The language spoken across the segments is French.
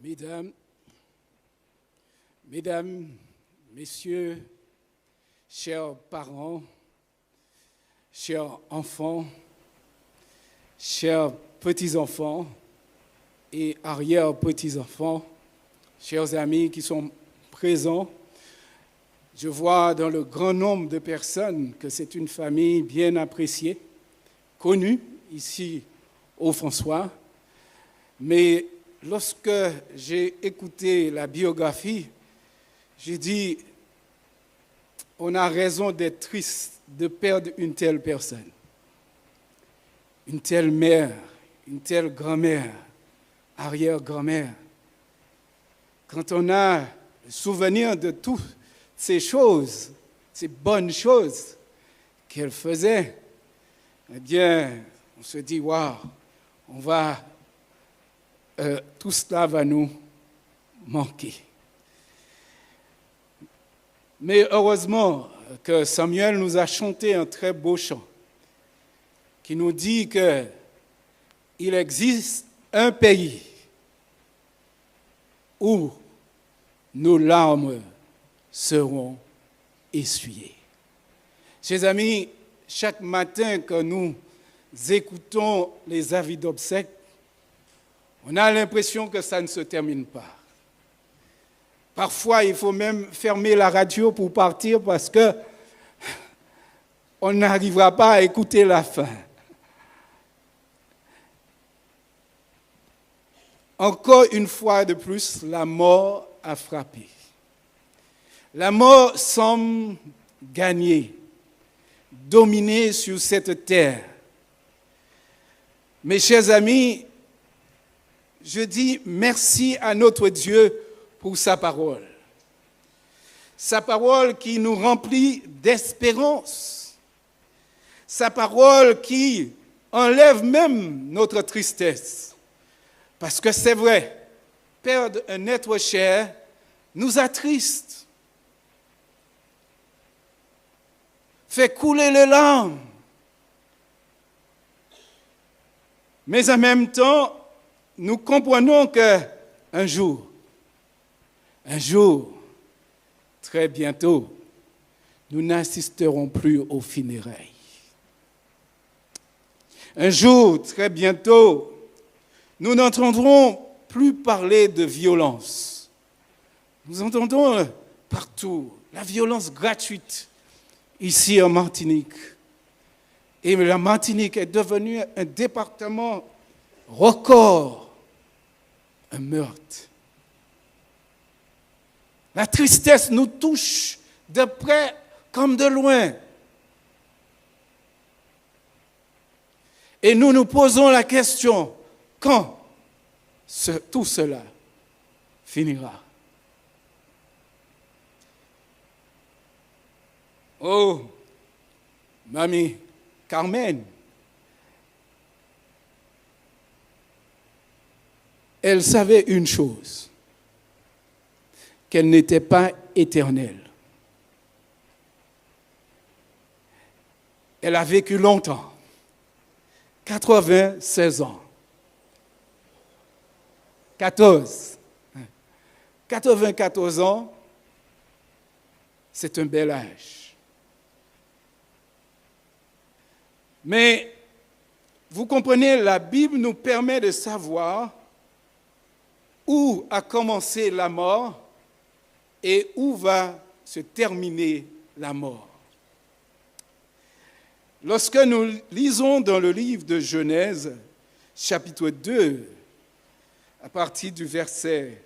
Mesdames, Messieurs, chers parents, chers enfants, chers petits-enfants et arrière-petits-enfants, chers amis qui sont présents, je vois dans le grand nombre de personnes que c'est une famille bien appréciée, connue ici au François, mais lorsque j'ai écouté la biographie, j'ai dit, on a raison d'être triste de perdre une telle personne, une telle mère, une telle grand-mère, arrière-grand-mère. Quand on a le souvenir de toutes ces choses, ces bonnes choses qu'elle faisait, eh bien, on se dit, waouh, tout cela va nous manquer. Mais heureusement que Samuel nous a chanté un très beau chant qui nous dit qu'il existe un pays où nos larmes seront essuyées. Chers amis, chaque matin que nous écoutons les avis d'obsèques, on a l'impression que ça ne se termine pas. Parfois, il faut même fermer la radio pour partir parce que on n'arrivera pas à écouter la fin. Encore une fois de plus, la mort a frappé. La mort semble gagner, dominer sur cette terre. Mes chers amis, je dis merci à notre Dieu pour sa parole. Sa parole qui nous remplit d'espérance. Sa parole qui enlève même notre tristesse. Parce que c'est vrai, perdre un être cher nous attriste. Fait couler les larmes. Mais en même temps, nous comprenons qu'un jour, très bientôt, nous n'assisterons plus aux funérailles. Un jour, très bientôt, nous n'entendrons plus parler de violence. Nous entendons partout la violence gratuite ici en Martinique. Et la Martinique est devenue un département record, un meurtre. La tristesse nous touche de près comme de loin. Et nous nous posons la question, quand tout cela finira? Oh, mamie Carmen, elle savait une chose, qu'elle n'était pas éternelle. Elle a vécu longtemps, 96 ans. 94 ans, c'est un bel âge. Mais, vous comprenez, la Bible nous permet de savoir où a commencé la mort et où va se terminer la mort. Lorsque nous lisons dans le livre de Genèse, chapitre 2, à partir du verset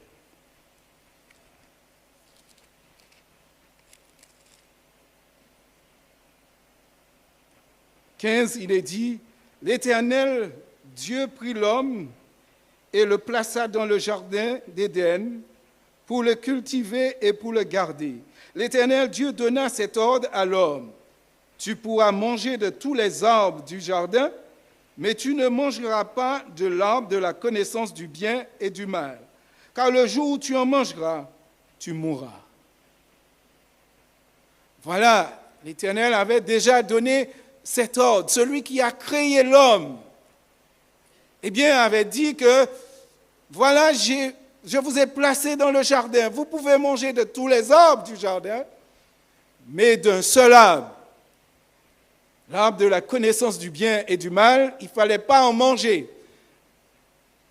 15, il est dit, « L'Éternel, Dieu prit l'homme et le plaça dans le jardin d'Éden pour le cultiver et pour le garder. L'Éternel Dieu donna cet ordre à l'homme, « Tu pourras manger de tous les arbres du jardin, mais tu ne mangeras pas de l'arbre de la connaissance du bien et du mal, car le jour où tu en mangeras, tu mourras. » Voilà, l'Éternel avait déjà donné cet ordre. Celui qui a créé l'homme, eh bien, avait dit que, voilà, j'ai je vous ai placé dans le jardin. Vous pouvez manger de tous les arbres du jardin, mais d'un seul arbre, l'arbre de la connaissance du bien et du mal, il ne fallait pas en manger.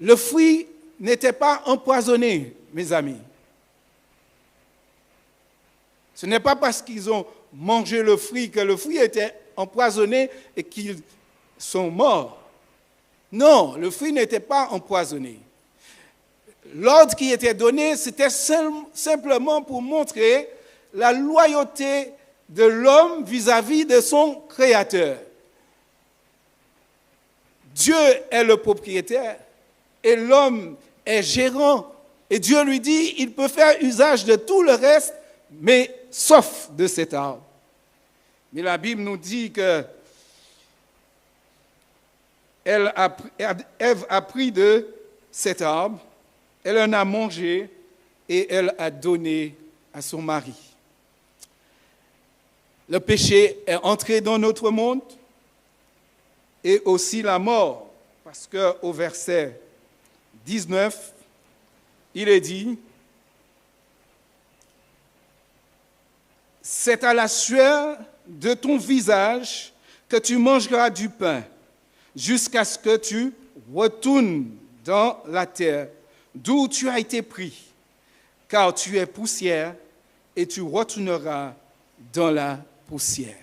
Le fruit n'était pas empoisonné, mes amis. Ce n'est pas parce qu'ils ont mangé le fruit que le fruit était empoisonné et qu'ils sont morts. Non, le fruit n'était pas empoisonné. L'ordre qui était donné, c'était simplement pour montrer la loyauté de l'homme vis-à-vis de son Créateur. Dieu est le propriétaire et l'homme est gérant. Et Dieu lui dit, il peut faire usage de tout le reste, mais sauf de cet arbre. Mais la Bible nous dit que Ève a pris de cet arbre, elle en a mangé et elle a donné à son mari. Le péché est entré dans notre monde et aussi la mort, parce qu'au verset 19, il est dit, c'est à la sueur de ton visage que tu mangeras du pain, jusqu'à ce que tu retournes dans la terre, d'où tu as été pris, car tu es poussière et tu retourneras dans la poussière.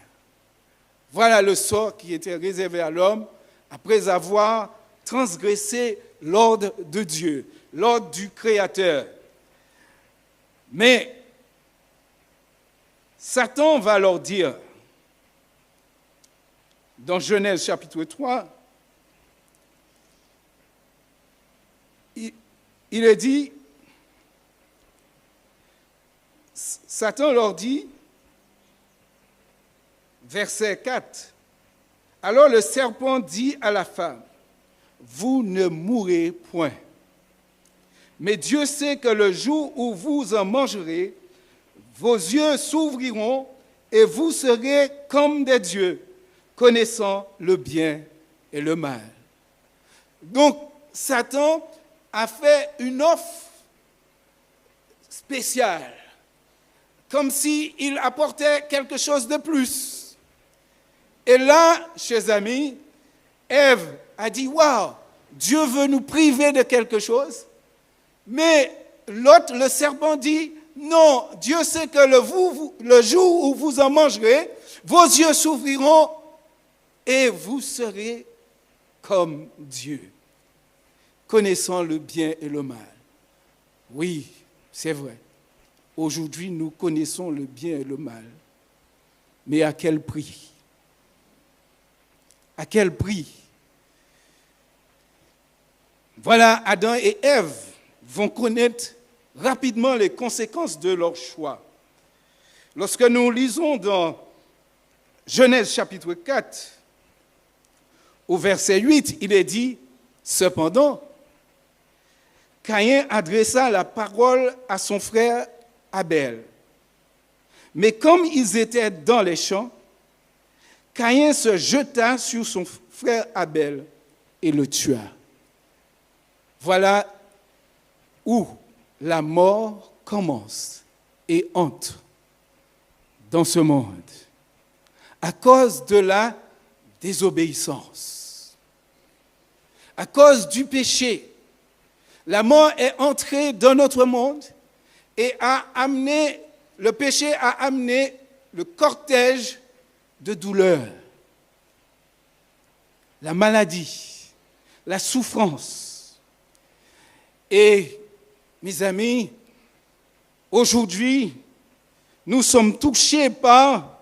Voilà le sort qui était réservé à l'homme après avoir transgressé l'ordre de Dieu, l'ordre du Créateur. Mais Satan va leur dire, dans Genèse chapitre 3, il est dit, Satan leur dit, verset 4, alors le serpent dit à la femme, vous ne mourrez point. Mais Dieu sait que le jour où vous en mangerez, vos yeux s'ouvriront et vous serez comme des dieux, connaissant le bien et le mal. Donc, Satan a fait une offre spéciale, comme s'il apportait quelque chose de plus. Et là, chers amis, Ève a dit, waouh, Dieu veut nous priver de quelque chose. Mais l'autre, le serpent, dit, non, Dieu sait que le jour où vous en mangerez, vos yeux s'ouvriront et vous serez comme Dieu, connaissant le bien et le mal. Oui, c'est vrai. Aujourd'hui, nous connaissons le bien et le mal. Mais à quel prix? À quel prix? Voilà, Adam et Ève vont connaître rapidement les conséquences de leur choix. Lorsque nous lisons dans Genèse chapitre 4, au verset 8, il est dit, cependant, Caïn adressa la parole à son frère Abel. Mais comme ils étaient dans les champs, Caïn se jeta sur son frère Abel et le tua. Voilà où la mort commence et entre dans ce monde à cause de la désobéissance, à cause du péché. La mort est entrée dans notre monde et le péché a amené le cortège de douleur, la maladie, la souffrance. Et, mes amis, aujourd'hui, nous sommes touchés par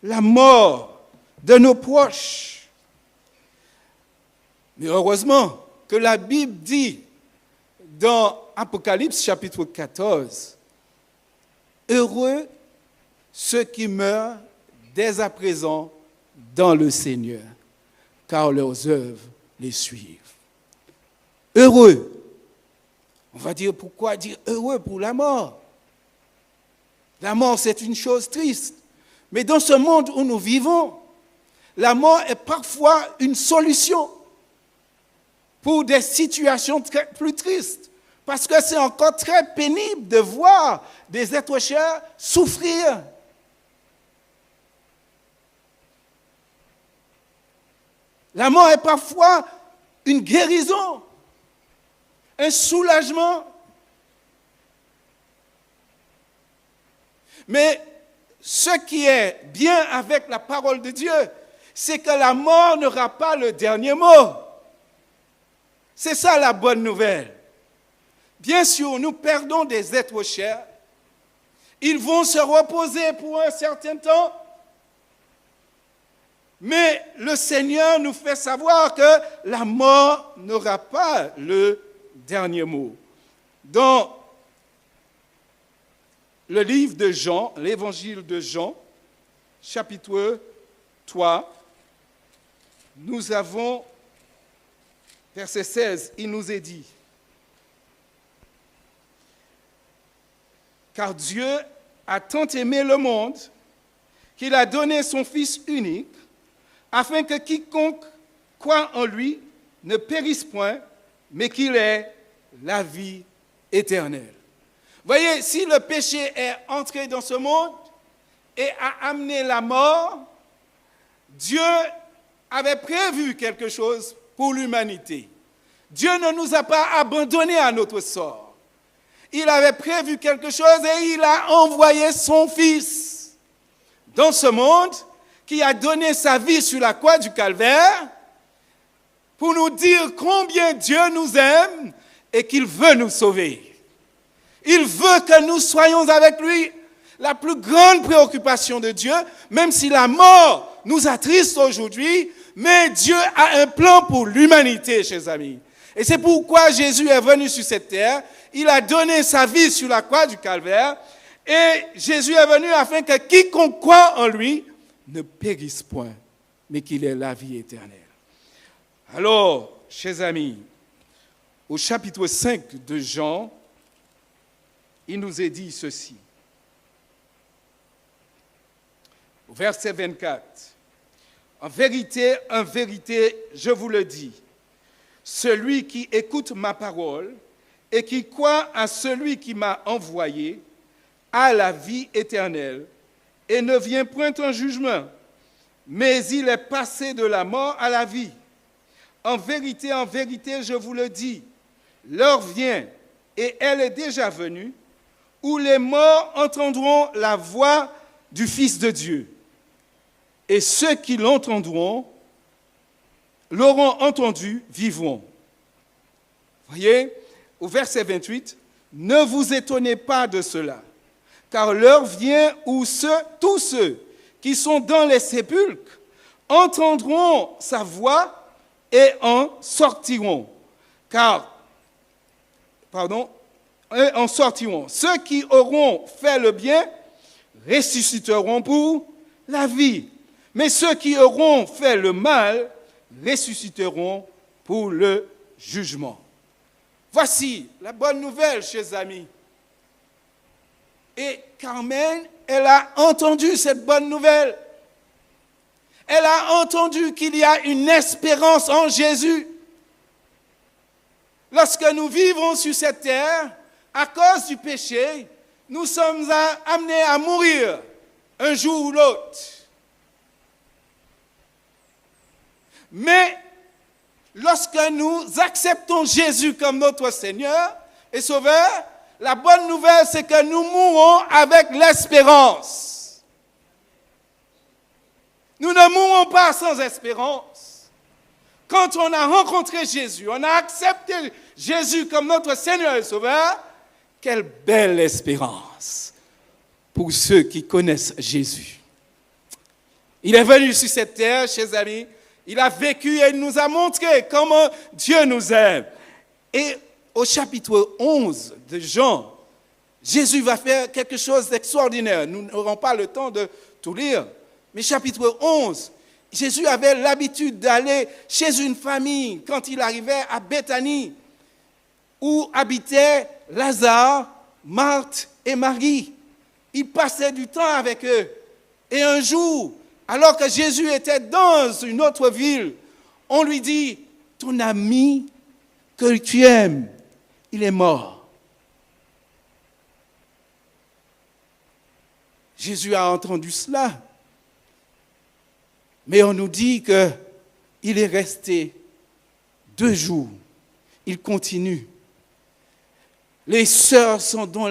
la mort de nos proches. Mais heureusement que la Bible dit dans Apocalypse chapitre 14, « Heureux ceux qui meurent dès à présent dans le Seigneur, car leurs œuvres les suivent. » Heureux. On va dire, pourquoi dire heureux pour la mort? La mort, c'est une chose triste. Mais dans ce monde où nous vivons, la mort est parfois une solution pour des situations plus tristes, Parce que c'est encore très pénible de voir des êtres chers souffrir. La mort est parfois une guérison, un soulagement. Mais ce qui est bien avec la parole de Dieu, c'est que la mort n'aura pas le dernier mot. C'est ça la bonne nouvelle. Bien sûr, nous perdons des êtres chers. Ils vont se reposer pour un certain temps. Mais le Seigneur nous fait savoir que la mort n'aura pas le dernier mot. Dans le livre de Jean, l'évangile de Jean, chapitre 3, nous avons, verset 16, il nous est dit, « Car Dieu a tant aimé le monde qu'il a donné son Fils unique, afin que quiconque croit en lui ne périsse point, mais qu'il ait la vie éternelle. » Voyez, si le péché est entré dans ce monde et a amené la mort, Dieu avait prévu quelque chose pour l'humanité. Dieu ne nous a pas abandonnés à notre sort. Il avait prévu quelque chose et il a envoyé son Fils dans ce monde qui a donné sa vie sur la croix du Calvaire pour nous dire combien Dieu nous aime et qu'il veut nous sauver. Il veut que nous soyons avec lui. La plus grande préoccupation de Dieu, même si la mort nous attriste aujourd'hui, mais Dieu a un plan pour l'humanité, chers amis. Et c'est pourquoi Jésus est venu sur cette terre. Il a donné sa vie sur la croix du Calvaire. Et Jésus est venu afin que quiconque croit en lui ne périsse point, mais qu'il ait la vie éternelle. Alors, chers amis, au chapitre 5 de Jean, il nous est dit ceci. Au verset 24. En vérité, je vous le dis, celui qui écoute ma parole et qui croit à celui qui m'a envoyé a la vie éternelle et ne vient point en jugement, mais il est passé de la mort à la vie. En vérité, je vous le dis, l'heure vient, et elle est déjà venue, où les morts entendront la voix du Fils de Dieu. Et ceux qui l'entendront, l'auront entendu, vivront. Voyez, au verset 28, ne vous étonnez pas de cela, car l'heure vient où tous ceux qui sont dans les sépulcres entendront sa voix et en sortiront. Et en sortiront. Ceux qui auront fait le bien ressusciteront pour la vie. Mais ceux qui auront fait le mal ressusciteront pour le jugement. Voici la bonne nouvelle, chers amis. Et Carmen, elle a entendu cette bonne nouvelle. Elle a entendu qu'il y a une espérance en Jésus. Lorsque nous vivons sur cette terre, à cause du péché, nous sommes amenés à mourir un jour ou l'autre. Mais lorsque nous acceptons Jésus comme notre Seigneur et Sauveur, la bonne nouvelle, c'est que nous mourons avec l'espérance. Nous ne mourrons pas sans espérance. Quand on a rencontré Jésus, on a accepté Jésus comme notre Seigneur et Sauveur, quelle belle espérance pour ceux qui connaissent Jésus. Il est venu sur cette terre, chers amis, il a vécu et il nous a montré comment Dieu nous aime. Et au chapitre 11 de Jean, Jésus va faire quelque chose d'extraordinaire. Nous n'aurons pas le temps de tout lire. Mais chapitre 11, Jésus avait l'habitude d'aller chez une famille quand il arrivait à Béthanie, où habitaient Lazare, Marthe et Marie. Il passait du temps avec eux. Et un jour, alors que Jésus était dans une autre ville, on lui dit, ton ami que tu aimes il est mort. Jésus a entendu cela. Mais on nous dit qu'il est resté 2 jours. Il continue. Les sœurs sont dans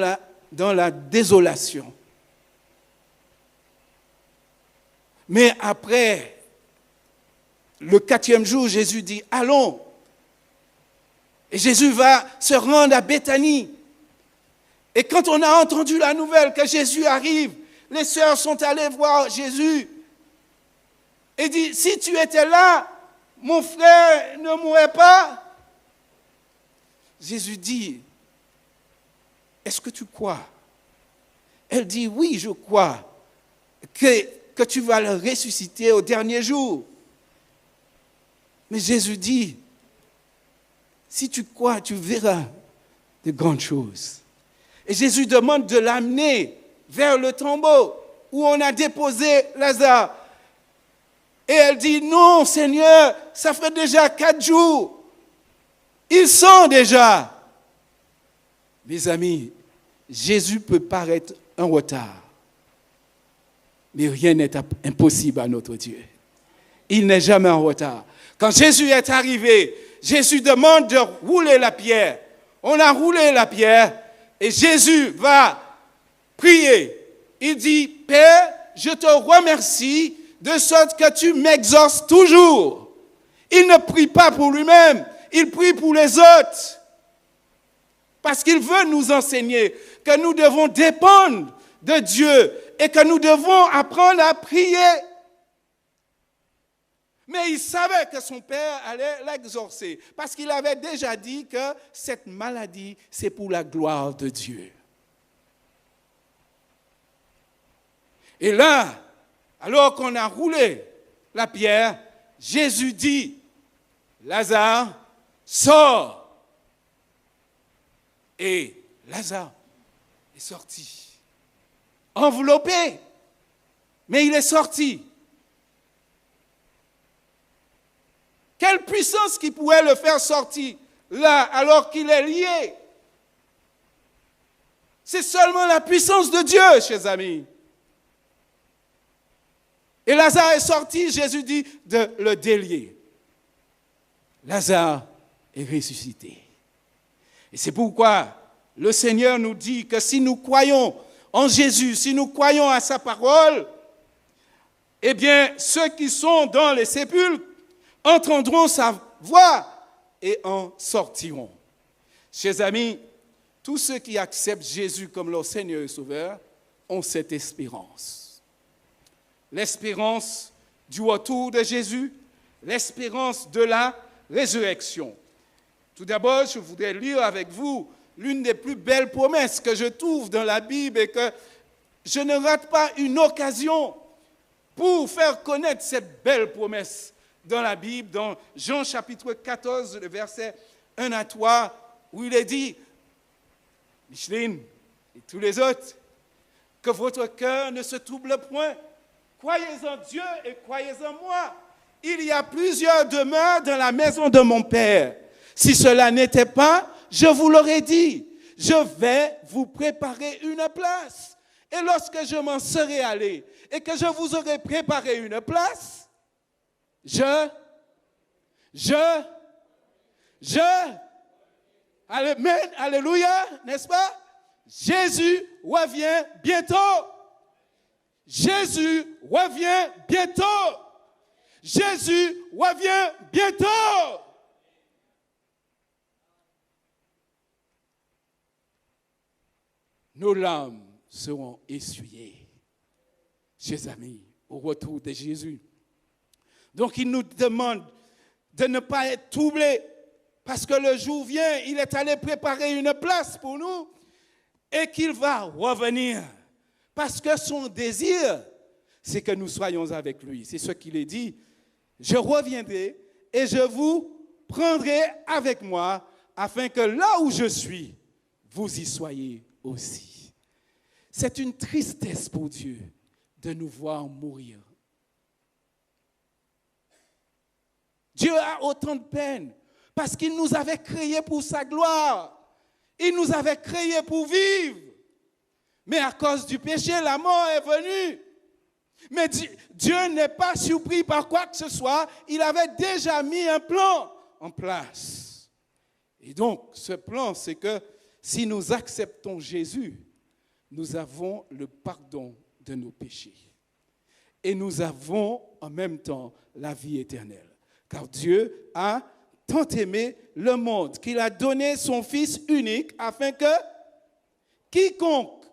la désolation. Mais après, le 4e jour, Jésus dit, allons. Et Jésus va se rendre à Béthanie. Et quand on a entendu la nouvelle que Jésus arrive, les sœurs sont allées voir Jésus et dit, si tu étais là, mon frère ne mourrait pas. Jésus dit, est-ce que tu crois? Elle dit, oui, je crois que tu vas le ressusciter au dernier jour. Mais Jésus dit, si tu crois, tu verras de grandes choses. Et Jésus demande de l'amener vers le tombeau où on a déposé Lazare. Et elle dit, non, Seigneur, ça fait déjà 4 jours. Ils sont déjà. Mes amis, Jésus peut paraître en retard, mais rien n'est impossible à notre Dieu. Il n'est jamais en retard. Quand Jésus est arrivé, Jésus demande de rouler la pierre. On a roulé la pierre et Jésus va prier. Il dit, Père, je te remercie de sorte que tu m'exauces toujours. Il ne prie pas pour lui-même, il prie pour les autres. Parce qu'il veut nous enseigner que nous devons dépendre de Dieu et que nous devons apprendre à prier. Mais il savait que son père allait l'exaucer parce qu'il avait déjà dit que cette maladie, c'est pour la gloire de Dieu. Et là, alors qu'on a roulé la pierre, Jésus dit, Lazare, sors. Et Lazare est sorti, enveloppé, mais il est sorti. Quelle puissance qui pourrait le faire sortir là alors qu'il est lié? C'est seulement la puissance de Dieu, chers amis. Et Lazare est sorti, Jésus dit de le délier. Lazare est ressuscité. Et c'est pourquoi le Seigneur nous dit que si nous croyons en Jésus, si nous croyons à sa parole, eh bien, ceux qui sont dans les sépulcres entendront sa voix et en sortiront. Chers amis, tous ceux qui acceptent Jésus comme leur Seigneur et Sauveur ont cette espérance. L'espérance du retour de Jésus, l'espérance de la résurrection. Tout d'abord, je voudrais lire avec vous l'une des plus belles promesses que je trouve dans la Bible et que je ne rate pas une occasion pour faire connaître cette belle promesse dans la Bible, dans Jean chapitre 14, le verset 1 à 3, où il est dit, Micheline et tous les autres, que votre cœur ne se trouble point. Croyez en Dieu et croyez en moi. Il y a plusieurs demeures dans la maison de mon Père. Si cela n'était pas, je vous l'aurais dit. Je vais vous préparer une place. Et lorsque je m'en serai allé et que je vous aurai préparé une place, Amen, alléluia, n'est-ce pas? Jésus revient bientôt. Jésus revient bientôt. Jésus revient bientôt. Nos larmes seront essuyées, chers amis, au retour de Jésus. Donc il nous demande de ne pas être troublés parce que le jour vient, il est allé préparer une place pour nous et qu'il va revenir. Parce que son désir, c'est que nous soyons avec lui. C'est ce qu'il est dit. Je reviendrai et je vous prendrai avec moi afin que là où je suis, vous y soyez aussi. C'est une tristesse pour Dieu de nous voir mourir. Dieu a autant de peine parce qu'il nous avait créés pour sa gloire. Il nous avait créés pour vivre. Mais à cause du péché, la mort est venue. Mais Dieu n'est pas surpris par quoi que ce soit. Il avait déjà mis un plan en place. Et donc, ce plan, c'est que si nous acceptons Jésus, nous avons le pardon de nos péchés. Et nous avons en même temps la vie éternelle. Car Dieu a tant aimé le monde qu'il a donné son Fils unique afin que quiconque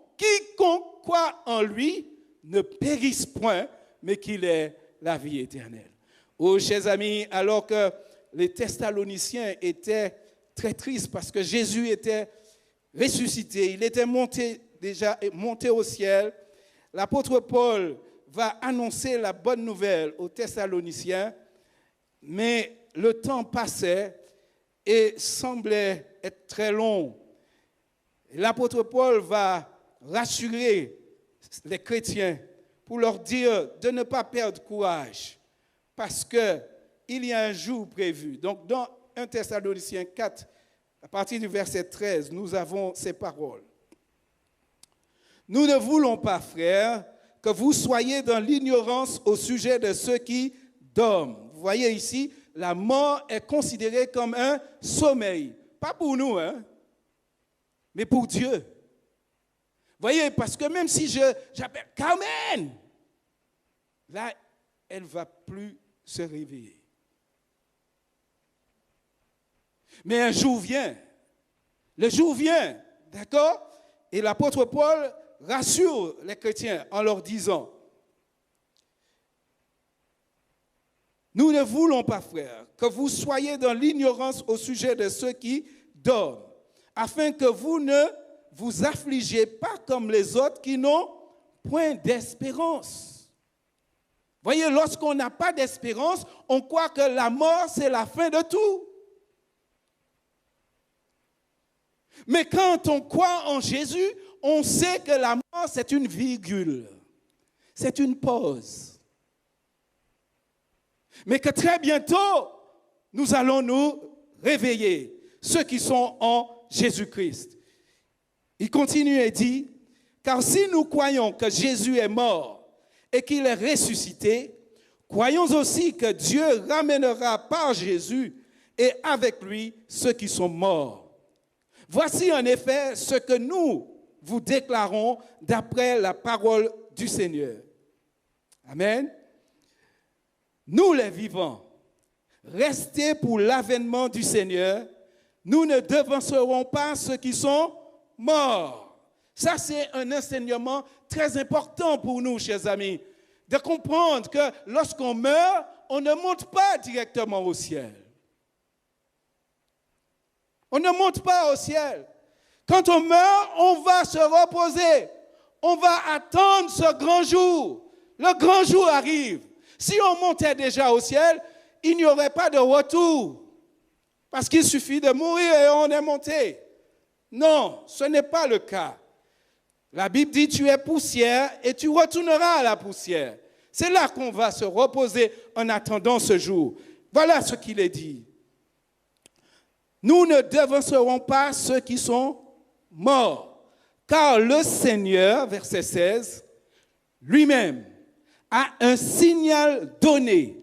croit en lui ne périsse point, mais qu'il ait la vie éternelle. Oh, chers amis, alors que les Thessaloniciens étaient très tristes parce que Jésus était ressuscité, il était monté au ciel, l'apôtre Paul va annoncer la bonne nouvelle aux Thessaloniciens, mais le temps passait et semblait être très long. L'apôtre Paul va rassurer les chrétiens pour leur dire de ne pas perdre courage parce qu'il y a un jour prévu. Donc dans 1 Thessaloniciens 4, à partir du verset 13, nous avons ces paroles. Nous ne voulons pas, frères, que vous soyez dans l'ignorance au sujet de ceux qui dorment. Vous voyez ici, la mort est considérée comme un sommeil. Pas pour nous, mais pour Dieu. Voyez, parce que même si j'appelle Carmen, là, elle ne va plus se réveiller. Mais un jour vient. Le jour vient, d'accord? Et l'apôtre Paul rassure les chrétiens en leur disant, nous ne voulons pas, frères, que vous soyez dans l'ignorance au sujet de ceux qui dorment, afin que vous ne vous affligez pas comme les autres qui n'ont point d'espérance. Voyez, lorsqu'on n'a pas d'espérance, on croit que la mort, c'est la fin de tout. Mais quand on croit en Jésus, on sait que la mort, c'est une virgule. C'est une pause. Mais que très bientôt, nous allons nous réveiller, ceux qui sont en Jésus-Christ. Il continue et dit, car si nous croyons que Jésus est mort et qu'il est ressuscité, croyons aussi que Dieu ramènera par Jésus et avec lui ceux qui sont morts. Voici en effet ce que nous vous déclarons d'après la parole du Seigneur. Amen. Nous les vivants, restés pour l'avènement du Seigneur, nous ne devancerons pas ceux qui sont morts. Ça, c'est un enseignement très important pour nous, chers amis, de comprendre que lorsqu'on meurt, on ne monte pas directement au ciel. On ne monte pas au ciel. Quand on meurt, on va se reposer. On va attendre ce grand jour. Le grand jour arrive. Si on montait déjà au ciel, il n'y aurait pas de retour. Parce qu'il suffit de mourir et on est monté. Non, ce n'est pas le cas. La Bible dit, tu es poussière et tu retourneras à la poussière. C'est là qu'on va se reposer en attendant ce jour. Voilà ce qu'il est dit. Nous ne devancerons pas ceux qui sont morts, car le Seigneur, verset 16, lui-même a un signal donné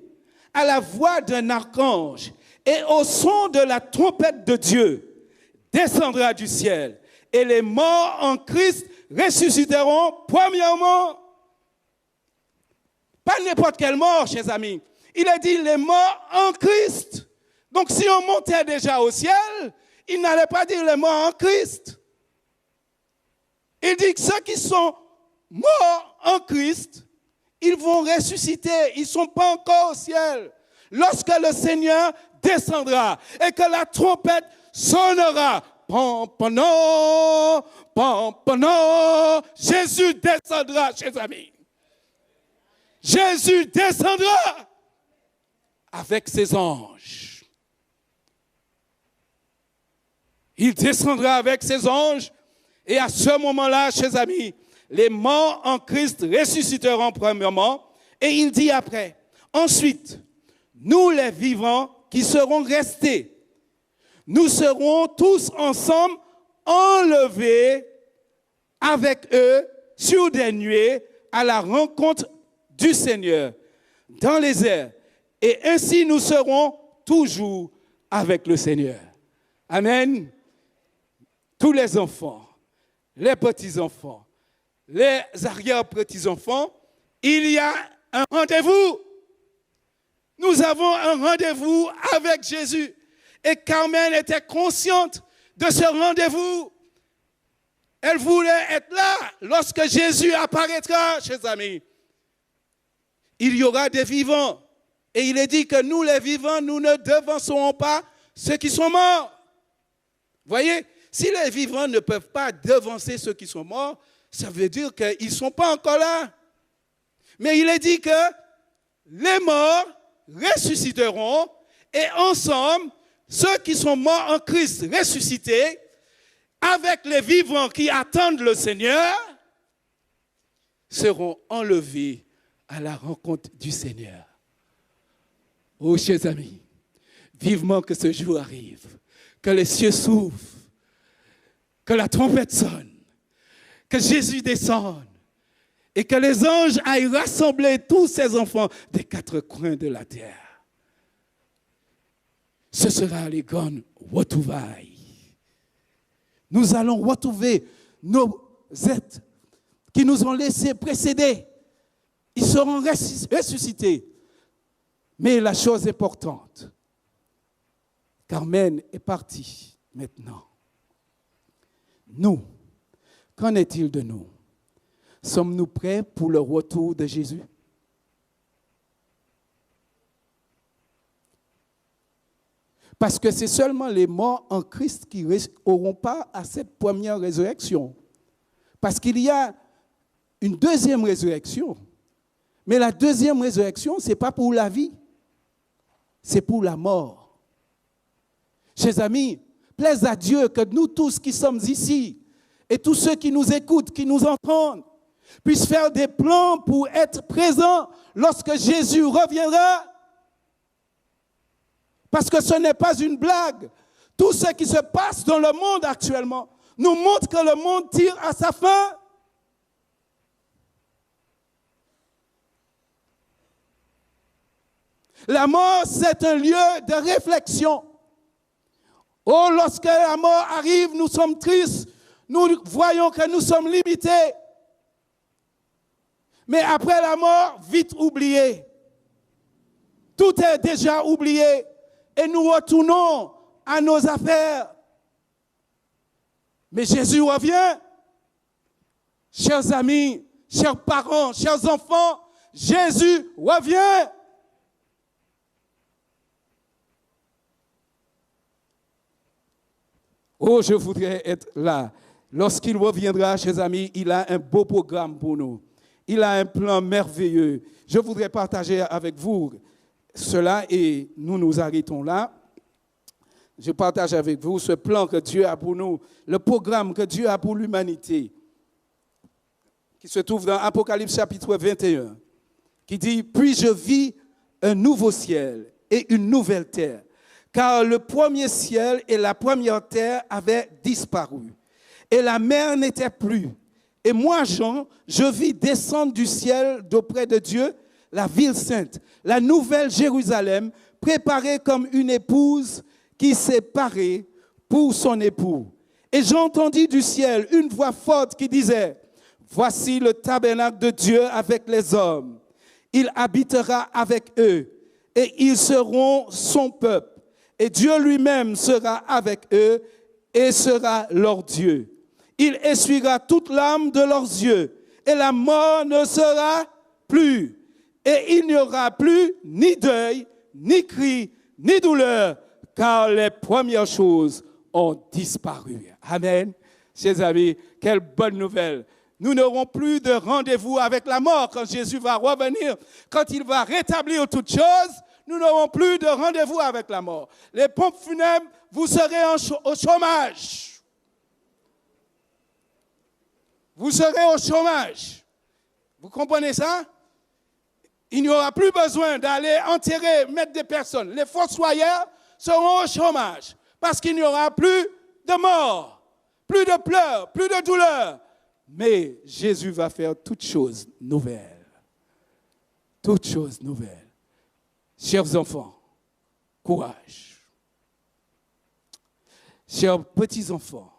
à la voix d'un archange et au son de la trompette de Dieu, descendra du ciel et les morts en Christ ressusciteront premièrement. Pas n'importe quelle mort, chers amis. Il a dit les morts en Christ. Donc si on montait déjà au ciel, il n'allait pas dire les morts en Christ. Il dit que ceux qui sont morts en Christ, ils vont ressusciter. Ils ne sont pas encore au ciel. Lorsque le Seigneur descendra et que la trompette sonnera, pam-pam-no, pam-pam-no, Jésus descendra, chers amis. Jésus descendra avec ses anges. Il descendra avec ses anges et à ce moment-là, chers amis, les morts en Christ ressusciteront premièrement et il dit après, ensuite, nous les vivants qui serons restés, nous serons tous ensemble enlevés avec eux sur des nuées à la rencontre du Seigneur dans les airs. Et ainsi nous serons toujours avec le Seigneur. Amen. Tous les enfants, les petits-enfants, les arrière-petits-enfants, il y a un rendez-vous. Nous avons un rendez-vous avec Jésus. Et Carmen était consciente de ce rendez-vous. Elle voulait être là lorsque Jésus apparaîtra, chers amis. Il y aura des vivants. Et il est dit que nous, les vivants, nous ne devancerons pas ceux qui sont morts. Voyez, si les vivants ne peuvent pas devancer ceux qui sont morts, ça veut dire qu'ils ne sont pas encore là. Mais il est dit que les morts ressusciteront et ensemble, ceux qui sont morts en Christ ressuscités, avec les vivants qui attendent le Seigneur, seront enlevés à la rencontre du Seigneur. Oh, chers amis, vivement que ce jour arrive, que les cieux s'ouvrent, que la trompette sonne, que Jésus descende et que les anges aillent rassembler tous ces enfants des quatre coins de la terre. Ce sera les grandes retrouvailles. Nous allons retrouver nos êtres qui nous ont laissés précéder. Ils seront ressuscités. Mais la chose importante, Carmen est partie maintenant. Nous, qu'en est-il de nous? Sommes-nous prêts pour le retour de Jésus? Parce que c'est seulement les morts en Christ qui n'auront pas à cette première résurrection. Parce qu'il y a une deuxième résurrection. Mais la deuxième résurrection, ce n'est pas pour la vie, c'est pour la mort. Chers amis, plaise à Dieu que nous tous qui sommes ici, et tous ceux qui nous écoutent, qui nous entendent, puissent faire des plans pour être présents lorsque Jésus reviendra. Parce que ce n'est pas une blague. Tout ce qui se passe dans le monde actuellement nous montre que le monde tire à sa fin. La mort, c'est un lieu de réflexion. Oh, lorsque la mort arrive, nous sommes tristes. Nous voyons que nous sommes limités. Mais après la mort, vite oublié. Tout est déjà oublié. Et nous retournons à nos affaires. Mais Jésus revient. Chers amis, chers parents, chers enfants, Jésus revient. Oh, je voudrais être là. Lorsqu'il reviendra, chers amis, il a un beau programme pour nous. Il a un plan merveilleux. Je voudrais partager avec vous cela et nous nous arrêtons là. Je partage avec vous ce plan que Dieu a pour nous, le programme que Dieu a pour l'humanité, qui se trouve dans Apocalypse chapitre 21, qui dit « Puis je vis un nouveau ciel et une nouvelle terre, car le premier ciel et la première terre avaient disparu, et la mer n'était plus. Et moi, Jean, je vis descendre du ciel d'auprès de Dieu la ville sainte, la nouvelle Jérusalem, préparée comme une épouse qui s'est parée pour son époux. Et j'entendis du ciel une voix forte qui disait, « Voici le tabernacle de Dieu avec les hommes. Il habitera avec eux, et ils seront son peuple. Et Dieu lui-même sera avec eux, et sera leur Dieu. Il essuiera toute larme de leurs yeux, et la mort ne sera plus. Et il n'y aura plus ni deuil, ni cri, ni douleur, car les premières choses ont disparu. » Amen. Chers amis, quelle bonne nouvelle. Nous n'aurons plus de rendez-vous avec la mort quand Jésus va revenir, quand il va rétablir toutes choses. Nous n'aurons plus de rendez-vous avec la mort. Les pompes funèbres, vous serez au chômage. Vous serez au chômage. Vous comprenez ça? Il n'y aura plus besoin d'aller enterrer, mettre des personnes. Les fossoyeurs seront au chômage parce qu'il n'y aura plus de mort. plus de pleurs, plus de douleurs. Mais Jésus va faire toutes choses nouvelles. Toutes choses nouvelles. Chers enfants, courage. Chers petits-enfants,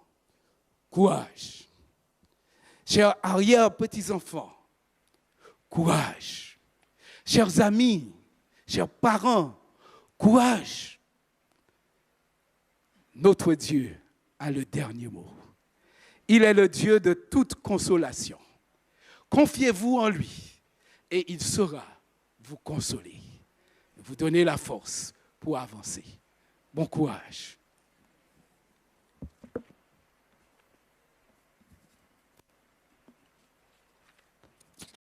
courage. Chers arrière-petits-enfants, courage. Chers amis, chers parents, courage. Notre Dieu a le dernier mot. Il est le Dieu de toute consolation. Confiez-vous en lui et il saura vous consoler, vous donner la force pour avancer. Bon courage.